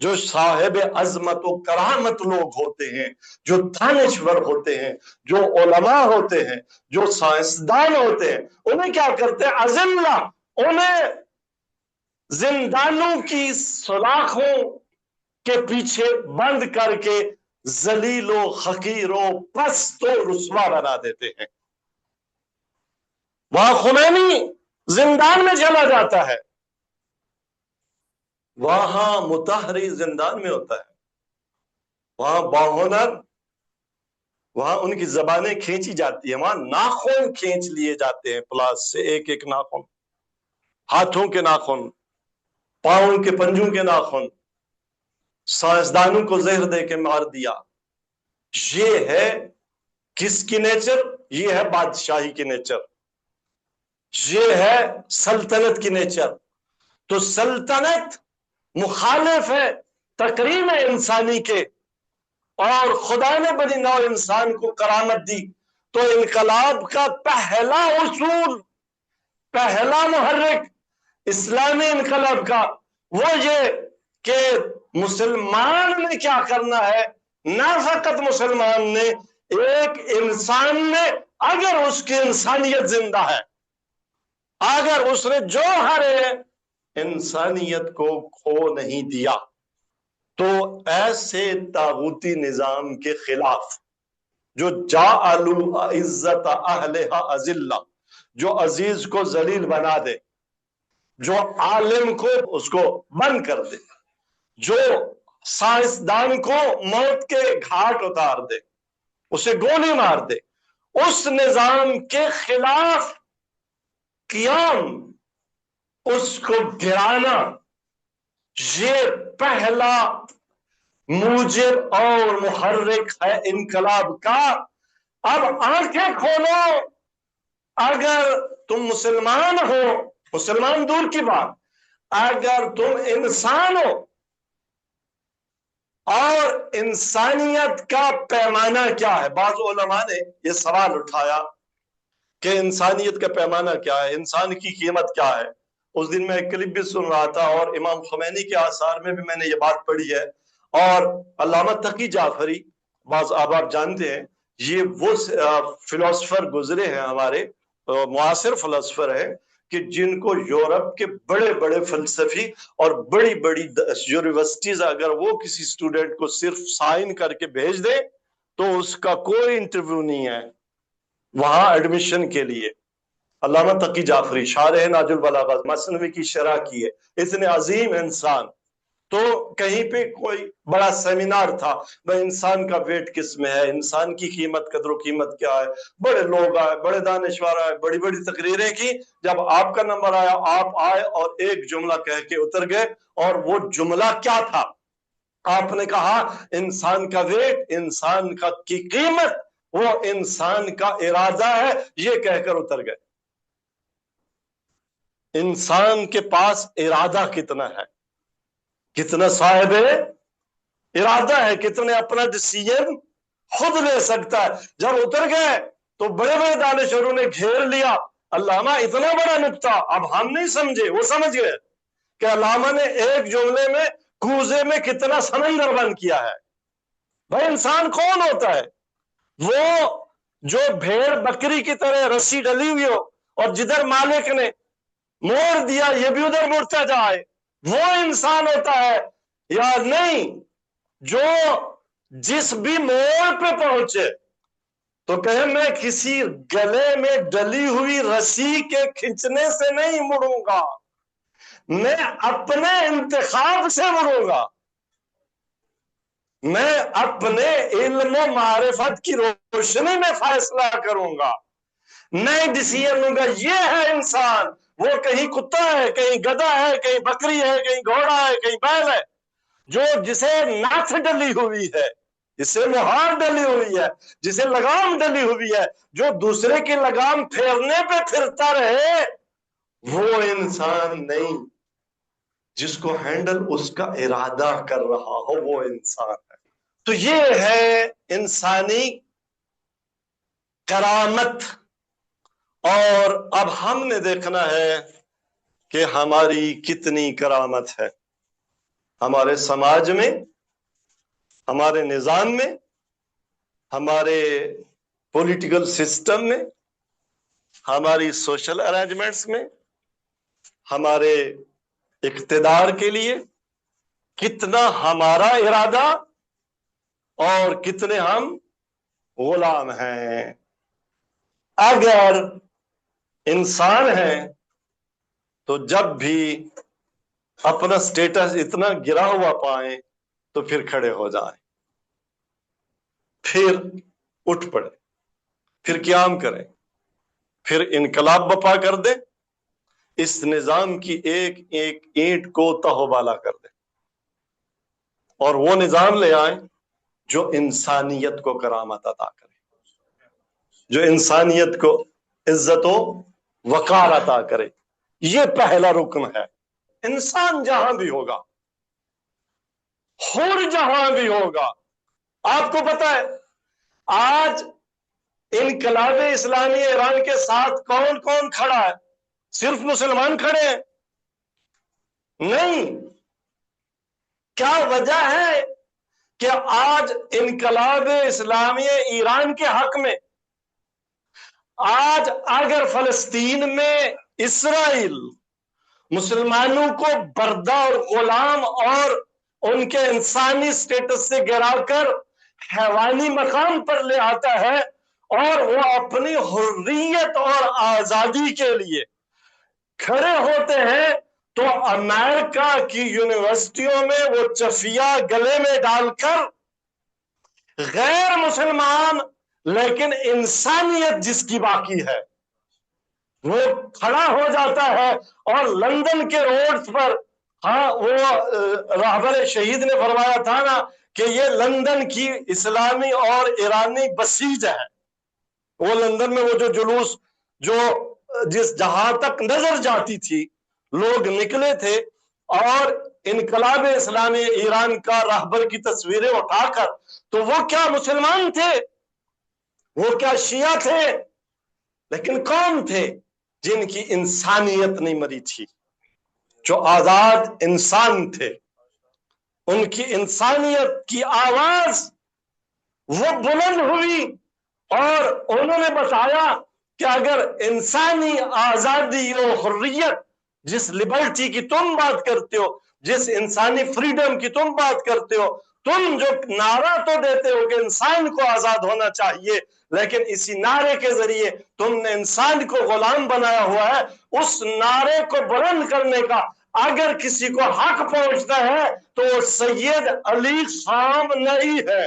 جو صاحب عظمت و کرامت لوگ ہوتے ہیں، جو دانشور ہوتے ہیں، جو علماء ہوتے ہیں، جو سائنسدان ہوتے ہیں، انہیں کیا کرتے ہیں؟ اذلہ، انہیں زندانوں کی سلاخوں کے پیچھے بند کر کے ذلیل و حقیر و پست و رسوا بنا دیتے ہیں۔ وہاں خمینی زندان میں چلا جاتا ہے، وہاں مطہری زندان میں ہوتا ہے، وہاں باہنر، وہاں ان کی زبانیں کھینچی جاتی ہیں، وہاں ناخن کھینچ لیے جاتے ہیں پلاس سے، ایک ایک ناخن، ہاتھوں کے ناخن، پاؤں کے پنجوں کے ناخن، سائنسدانوں کو زہر دے کے مار دیا۔ یہ ہے کس کی نیچر؟ یہ ہے بادشاہی کی نیچر، یہ ہے سلطنت کی نیچر۔ تو سلطنت مخالف ہے تکریم انسانی کے، اور خدا نے بنی نوع انسان کو کرامت دی، تو انقلاب کا پہلا اصول، پہلا محرک اسلامی انقلاب کا وہ یہ کہ مسلمان نے کیا کرنا ہے، نہ فقط مسلمان نے، ایک انسان نے اگر اس کی انسانیت زندہ ہے، اگر اس نے جو ہے انسانیت کو کھو نہیں دیا، تو ایسے طاغوتی نظام کے خلاف جو جعلوا عزت اہلہا اذلہ، جو عزیز کو ذلیل بنا دے، جو عالم کو اس کو بند کر دے، جو سائنسدان کو موت کے گھاٹ اتار دے، اسے گولی مار دے، اس نظام کے خلاف قیام، اس کو گرانا، یہ پہلا موجب اور محرک ہے انقلاب کا۔ اب آنکھیں کھولو، اگر تم مسلمان ہو، مسلمان دور کی بات، اگر تم انسان ہو اور انسانیت کا پیمانہ کیا ہے؟ بعض علماء نے یہ سوال اٹھایا کہ انسانیت کا پیمانہ کیا ہے، انسان کی قیمت کیا ہے؟ اس دن میں ایک کلپ بھی سن رہا تھا اور امام خمینی کے آثار میں بھی میں نے یہ بات پڑھی ہے، اور علامہ تقی جعفری بعض آپ جانتے ہیں، یہ وہ فلاسفر گزرے ہیں ہمارے معاصر فلاسفر ہیں کہ جن کو یورپ کے بڑے بڑے فلسفی اور بڑی بڑی یونیورسٹیز اگر وہ کسی اسٹوڈنٹ کو صرف سائن کر کے بھیج دے تو اس کا کوئی انٹرویو نہیں ہے وہاں ایڈمیشن کے لیے۔ علامہ تقی جعفری شارح ناج البلاغہ مثنوی کی شرح کی ہے، اتنے عظیم انسان۔ تو کہیں پہ کوئی بڑا سیمینار تھا، بھائی انسان کا ویٹ کس میں ہے، انسان کی قیمت قدر و قیمت کیا ہے، بڑے لوگ آئے، بڑے دانشور آئے، بڑی بڑی تقریریں کی، جب آپ کا نمبر آیا آپ آئے اور ایک جملہ کہہ کے اتر گئے، اور وہ جملہ کیا تھا؟ آپ نے کہا انسان کا ویٹ، انسان کی قیمت وہ انسان کا ارادہ ہے، یہ کہہ کر اتر گئے۔ انسان کے پاس ارادہ کتنا ہے، کتنا صاحب ارادہ ہے، کتنے اپنا ڈیسیژن خود لے سکتا ہے۔ جب اتر گئے تو بڑے بڑے دانشوروں نے گھیر لیا، علامہ اتنا بڑا نکتہ اب ہم نہیں سمجھے، وہ سمجھ گئے کہ علامہ نے ایک جملے میں کوزے میں کتنا سمندر بند کیا ہے۔ بھائی انسان کون ہوتا ہے؟ وہ جو بھیڑ بکری کی طرح رسی ڈلی ہوئی ہو اور جدھر مالک نے موڑ دیا یہ بھی ادھر مڑتا جائے، وہ انسان ہوتا ہے؟ یا نہیں جو جس بھی موڑ پہ پہنچے تو کہے میں کسی گلے میں ڈلی ہوئی رسی کے کھینچنے سے نہیں مڑوں گا، میں اپنے انتخاب سے مڑوں گا، میں اپنے علم و معرفت کی روشنی میں فیصلہ کروں گا، نئے ڈیسیژن لوں گا۔ یہ ہے انسان، وہ کہیں کتا ہے، کہیں گدھا ہے، کہیں بکری ہے، کہیں گھوڑا ہے، کہیں بیل ہے، جو جسے ناف ڈلی ہوئی ہے، جسے مہار ڈلی ہوئی ہے، جسے لگام ڈلی ہوئی ہے، جو دوسرے کی لگام پھیرنے پہ پھرتا رہے، وہ انسان نہیں۔ جس کو ہینڈل اس کا ارادہ کر رہا ہو وہ انسان ہے۔ تو یہ ہے انسانی کرامت، اور اب ہم نے دیکھنا ہے کہ ہماری کتنی کرامت ہے ہمارے سماج میں، ہمارے نظام میں، ہمارے پولیٹیکل سسٹم میں، ہماری سوشل ارینجمنٹس میں، ہمارے اقتدار کے لیے کتنا ہمارا ارادہ اور کتنے ہم غلام ہیں۔ اگر انسان ہیں تو جب بھی اپنا سٹیٹس اتنا گرا ہوا پائیں تو پھر کھڑے ہو جائیں، پھر اٹھ پڑے، پھر قیام کریں، پھر انقلاب بپا کر دیں، اس نظام کی ایک ایک اینٹ کو تہو بالا کر دیں، اور وہ نظام لے آئیں جو انسانیت کو کرامت عطا کرے، جو انسانیت کو عزت و وقار عطا کرے۔ یہ پہلا رکن ہے۔ انسان جہاں بھی ہوگا، حر جہاں بھی ہوگا، آپ کو پتا ہے آج انقلاب اسلامی ایران کے ساتھ کون کون کھڑا ہے؟ صرف مسلمان کھڑے ہیں؟ نہیں۔ کیا وجہ ہے کہ آج انقلاب اسلامی ایران کے حق میں، آج اگر فلسطین میں اسرائیل مسلمانوں کو بردہ اور غلام اور ان کے انسانی سٹیٹس سے گرا کر حیوانی مقام پر لے آتا ہے، اور وہ اپنی حریت اور آزادی کے لیے کھڑے ہوتے ہیں، تو امریکہ کی یونیورسٹیوں میں وہ چفیا گلے میں ڈال کر غیر مسلمان لیکن انسانیت جس کی باقی ہے وہ کھڑا ہو جاتا ہے، اور لندن کے روڈز پر، ہاں وہ راہبر شہید نے فرمایا تھا نا کہ یہ لندن کی اسلامی اور ایرانی بسیج ہے۔ وہ لندن میں وہ جو جلوس جو جس جہاں تک نظر جاتی تھی لوگ نکلے تھے، اور انقلاب اسلامی ایران کا راہبر کی تصویریں اٹھا کر، تو وہ کیا مسلمان تھے، وہ کیا شیعہ تھے، لیکن کون تھے؟ جن کی انسانیت نہیں مری تھی، جو آزاد انسان تھے، ان کی انسانیت کی آواز وہ بلند ہوئی اور انہوں نے بتایا کہ اگر انسانی آزادی و حریت، جس لبرٹی کی تم بات کرتے ہو، جس انسانی فریڈم کی تم بات کرتے ہو، تم جو نعرہ تو دیتے ہو کہ انسان کو آزاد ہونا چاہیے، لیکن اسی نعرے کے ذریعے تم نے انسان کو غلام بنایا ہوا ہے، اس نعرے کو بلند کرنے کا اگر کسی کو حق پہنچتا ہے تو وہ سید علی خامنئی ہے،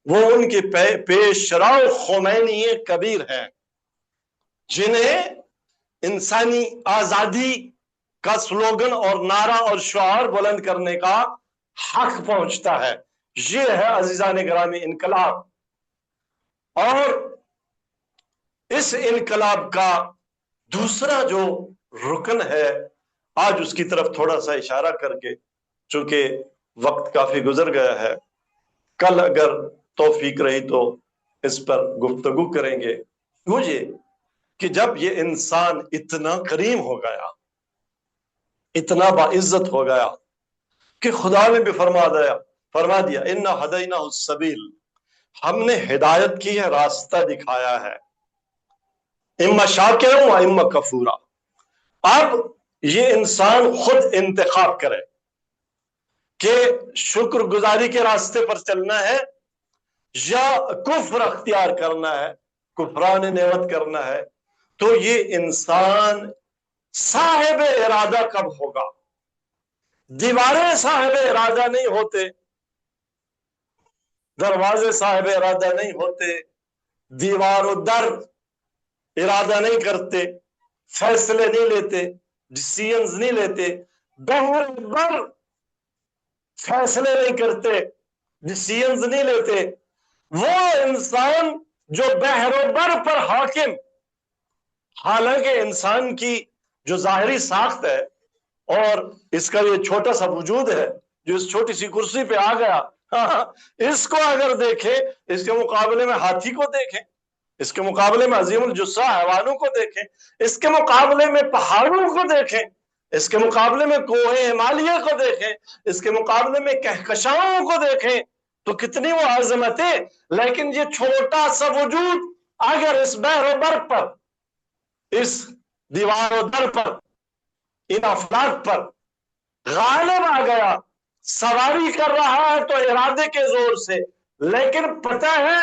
وہ ان کے پیشرو خمینی کبیر ہیں، جنہیں انسانی آزادی کا سلوگن اور نعرہ اور شعار بلند کرنے کا حق پہنچتا ہے۔ یہ ہے عزیزان گرامی انقلاب، اور اس انقلاب کا دوسرا جو رکن ہے، آج اس کی طرف تھوڑا سا اشارہ کر کے، چونکہ وقت کافی گزر گیا ہے، کل اگر توفیق رہی تو اس پر گفتگو کریں گے، وہ یہ کہ جب یہ انسان اتنا کریم ہو گیا، اتنا باعزت ہو گیا کہ خدا نے بھی فرما دیا اِنَّا هَدَيْنَاهُ السَّبِيلَ، ہم نے ہدایت کی ہے، راستہ دکھایا ہے، اما شاکرا و اما کفورا۔ اب یہ انسان خود انتخاب کرے کہ شکر گزاری کے راستے پر چلنا ہے یا کفر اختیار کرنا ہے، کفران نعمت کرنا ہے۔ تو یہ انسان صاحب ارادہ کب ہوگا؟ دیواریں صاحب ارادہ نہیں ہوتے، دروازے صاحب ارادہ نہیں ہوتے، دیوار و در ارادہ نہیں کرتے، فیصلے نہیں لیتے، ڈیسیژنز نہیں لیتے، بہر بر فیصلے نہیں کرتے، ڈیسیژنز نہیں لیتے۔ وہ انسان جو بحر و بر پر حاکم، حالانکہ انسان کی جو ظاہری ساخت ہے اور اس کا یہ چھوٹا سا وجود ہے جو اس چھوٹی سی کرسی پہ آ گیا، اس کو اگر دیکھیں، اس کے مقابلے میں ہاتھی کو دیکھیں، اس کے مقابلے میں عظیم الجثہ حیوانوں کو دیکھیں، اس کے مقابلے میں پہاڑوں کو دیکھیں، اس کے مقابلے میں کوہ ہمالیہ کو دیکھیں، اس کے مقابلے میں کہکشاؤں کو دیکھیں، تو کتنی وہ عظمت ہے۔ لیکن یہ چھوٹا سا وجود اگر اس بحر و بر پر، اس دیوار و در پر، ان افلاک پر غالب آ گیا، سواری کر رہا ہے تو ارادے کے زور سے، لیکن پتہ ہے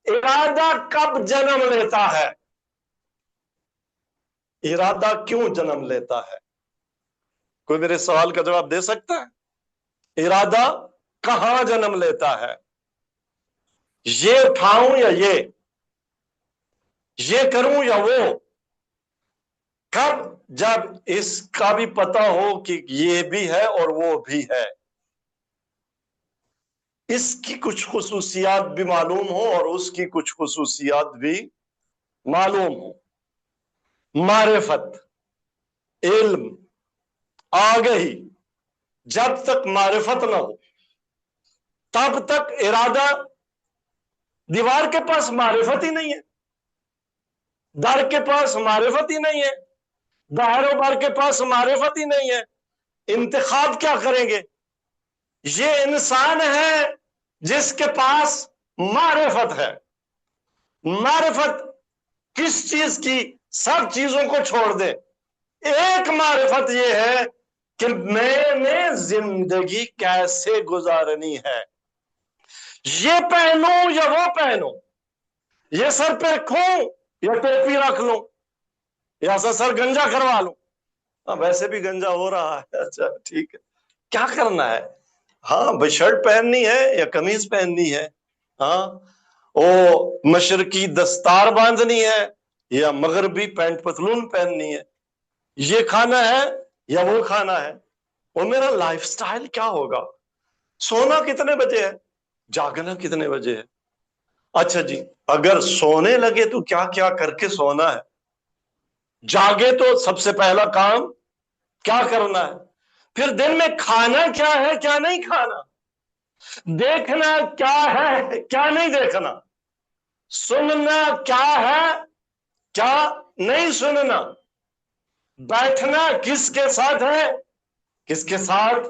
ارادہ کب جنم لیتا ہے؟ ارادہ کیوں جنم لیتا ہے؟ کوئی میرے سوال کا جواب دے سکتا ہے؟ ارادہ کہاں جنم لیتا ہے؟ یہ اٹھاؤں یا یہ کروں یا وہ؟ کب؟ جب اس کا بھی پتہ ہو کہ یہ بھی ہے اور وہ بھی ہے، اس کی کچھ خصوصیات بھی معلوم ہو اور اس کی کچھ خصوصیات بھی معلوم ہو۔ معرفت، علم، آگہی، جب تک معرفت نہ ہو تب تک ارادہ، دیوار کے پاس معرفت ہی نہیں ہے، در کے پاس معرفت ہی نہیں ہے، بحر و بر کے پاس معرفت ہی نہیں ہے، انتخاب کیا کریں گے؟ یہ انسان ہے جس کے پاس معرفت ہے۔ معرفت کس چیز کی؟ سب چیزوں کو چھوڑ دے، ایک معرفت یہ ہے کہ میں نے زندگی کیسے گزارنی ہے، یہ پہنوں یا وہ پہنوں، یہ سر پہ رکھوں یا ٹوپی رکھ لوں یا سر گنجا کروا لوں، ویسے بھی گنجا ہو رہا ہے، اچھا ٹھیک ہے، کیا کرنا ہے؟ ہاں بھائی شرٹ پہننی ہے یا قمیض پہننی ہے، ہاں او مشرقی دستار باندھنی ہے یا مغربی پینٹ پتلون پہننی ہے، یہ کھانا ہے یا وہ کھانا ہے، اور میرا لائف سٹائل کیا ہوگا، سونا کتنے بجے ہے، جاگنا کتنے بجے ہے۔ اچھا جی، اگر سونے لگے تو کیا کیا کر کے سونا ہے، جاگے تو سب سے پہلا کام کیا کرنا ہے، پھر دن میں کھانا کیا ہے کیا نہیں کھانا، دیکھنا کیا ہے کیا نہیں دیکھنا، سننا کیا ہے کیا نہیں سننا، بیٹھنا کس کے ساتھ ہے، کس کے ساتھ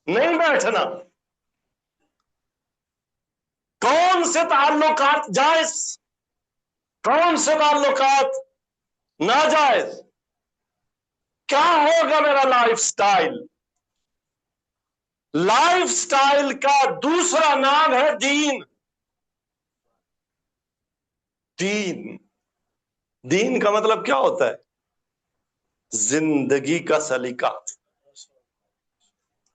نہیں بیٹھنا، کون سے تعلقات جائز، کون سے تعلقات ناجائز، کیا ہوگا میرا لائف سٹائل۔ لائف سٹائل کا دوسرا نام ہے دین۔ دین، دین کا مطلب کیا ہوتا ہے؟ زندگی کا سلیقہ،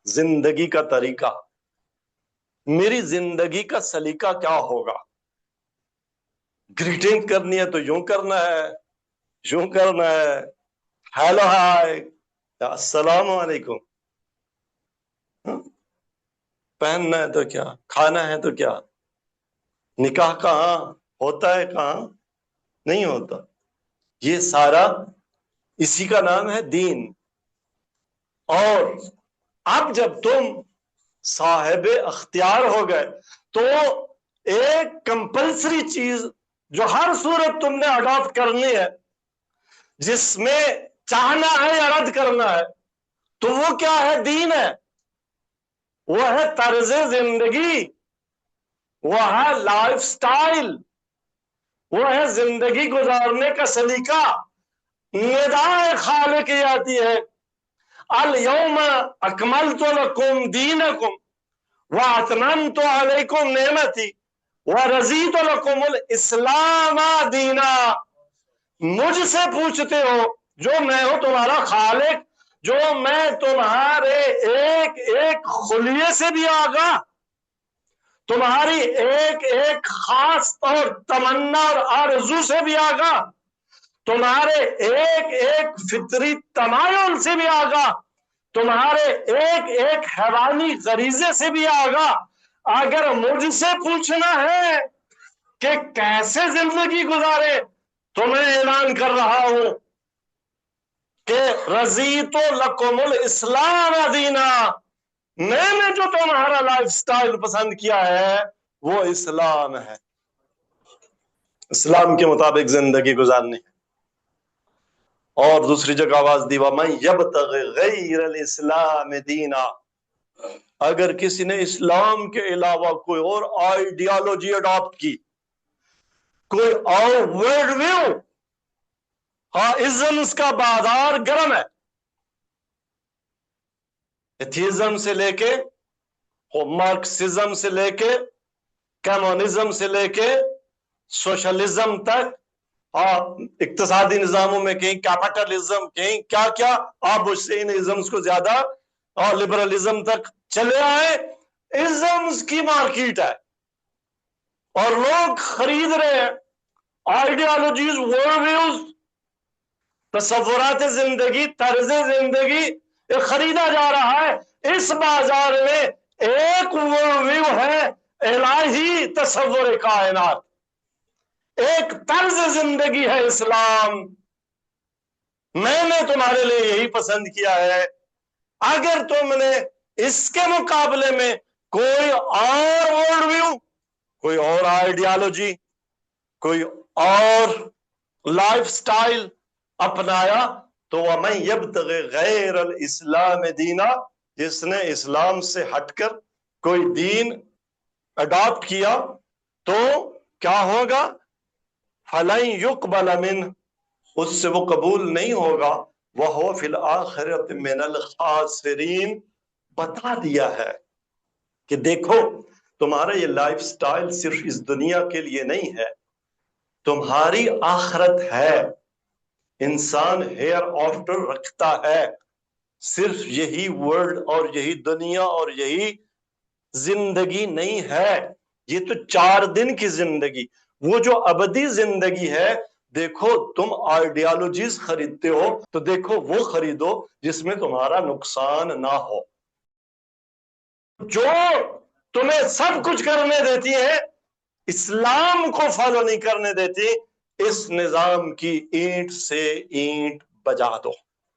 زندگی کا طریقہ۔ میری زندگی کا سلیقہ کیا ہوگا؟ گریٹنگ کرنی ہے تو یوں کرنا ہے، یوں کرنا ہے، ہیلو ہائے، السلام علیکم، پہننا ہے تو کیا، کھانا ہے تو کیا، نکاح کہاں ہوتا ہے، کہاں نہیں ہوتا، یہ سارا اسی کا نام ہے دین۔ اور اب جب تم صاحب اختیار ہو گئے تو ایک کمپلسری چیز جو ہر صورت تم نے اڈاپٹ کرنی ہے، جس میں چاہنا ہے یا رد کرنا ہے، تو وہ کیا ہے؟ دین ہے، وہ ہے طرز زندگی، وہ ہے لائف سٹائل، وہ ہے زندگی گزارنے کا سلیقہ۔ ندائے خالق کی آتی ہے، الیوم اکملت لکم دینکم واتممت علیکم نعمتی ورضیت لکم الاسلام دینا۔ مجھ سے پوچھتے ہو جو میں ہوں تمہارا خالق، جو میں تمہارے ایک ایک خلیے سے بھی آگاہ، تمہاری ایک ایک خاص اور تمنا اور آرزو سے بھی آگاہ، تمہارے ایک ایک فطری تمایل سے بھی آگاہ، تمہارے ایک ایک حیوانی غریزے سے بھی آگاہ۔ اگر مجھ سے پوچھنا ہے کہ کیسے زندگی گزارے تو میں اعلان کر رہا ہوں کہ رضیت لکم الاسلام دینا، میں نے جو تمہارا لائف سٹائل پسند کیا ہے وہ اسلام ہے، اسلام کے مطابق زندگی گزارنی ہے۔ اور دوسری جگہ آواز دی وَمَن يَبْتَغِ غَيْرَ الْإِسْلَامِ دِينًا، اگر کسی نے اسلام کے علاوہ کوئی اور آئیڈیالوجی اڈاپٹ کی، کوئی اور ورلڈ ویو، ہاں ازمز کا بازار گرم ہے، ایتھیزم سے لے کے، مارکسزم سے لے کے، کمیونزم سے لے کے سوشلزم تک، اقتصادی نظاموں میں کہیں کیپٹلزم، کہیں کیا کیا، آپ مجھ سے ان ازمز کو زیادہ، اور لبرلزم تک چلے آئے۔ ازمز کی مارکیٹ ہے اور لوگ خرید رہے ہیں، آئیڈیالوجیز، ورلڈ ویوز، تصورات زندگی، طرز زندگی، یہ خریدا جا رہا ہے۔ اس بازار میں ایک ورلڈ ویو ہے، الہی تصور کائنات، ایک طرز زندگی ہے اسلام، میں نے تمہارے لیے یہی پسند کیا ہے۔ اگر تم نے اس کے مقابلے میں کوئی اور ورلڈ ویو، کوئی اور آئیڈیالوجی، کوئی اور لائف سٹائل اپنایا تو وَمَن يَبْتَغِ غَيْرَ الْإِسْلَامِ دِينًا، جس نے اسلام سے ہٹ کر کوئی دین اڈاپٹ کیا تو کیا ہوگا؟ فَلَن يُقْبَلَ مِنْهُ، اس سے وہ قبول نہیں ہوگا، وَهُوَ فِي الْآخِرَةِ مِنَ الْخَاسِرِينَ۔ بتا دیا ہے کہ دیکھو تمہارا یہ لائف سٹائل صرف اس دنیا کے لیے نہیں ہے، تمہاری آخرت ہے۔ انسان ہیئر آفٹر رکھتا ہے، صرف یہی ورلڈ اور یہی دنیا اور یہی زندگی نہیں ہے، یہ تو 4 دن کی زندگی، وہ جو ابدی زندگی ہے۔ دیکھو تم آئیڈیالوجیز خریدتے ہو تو دیکھو وہ خریدو جس میں تمہارا نقصان نہ ہو، جو تمہیں سب کچھ کرنے دیتی ہے اسلام کو فالو نہیں کرنے دیتی۔ اس نظام کی اینٹ سے اینٹ بجا دو۔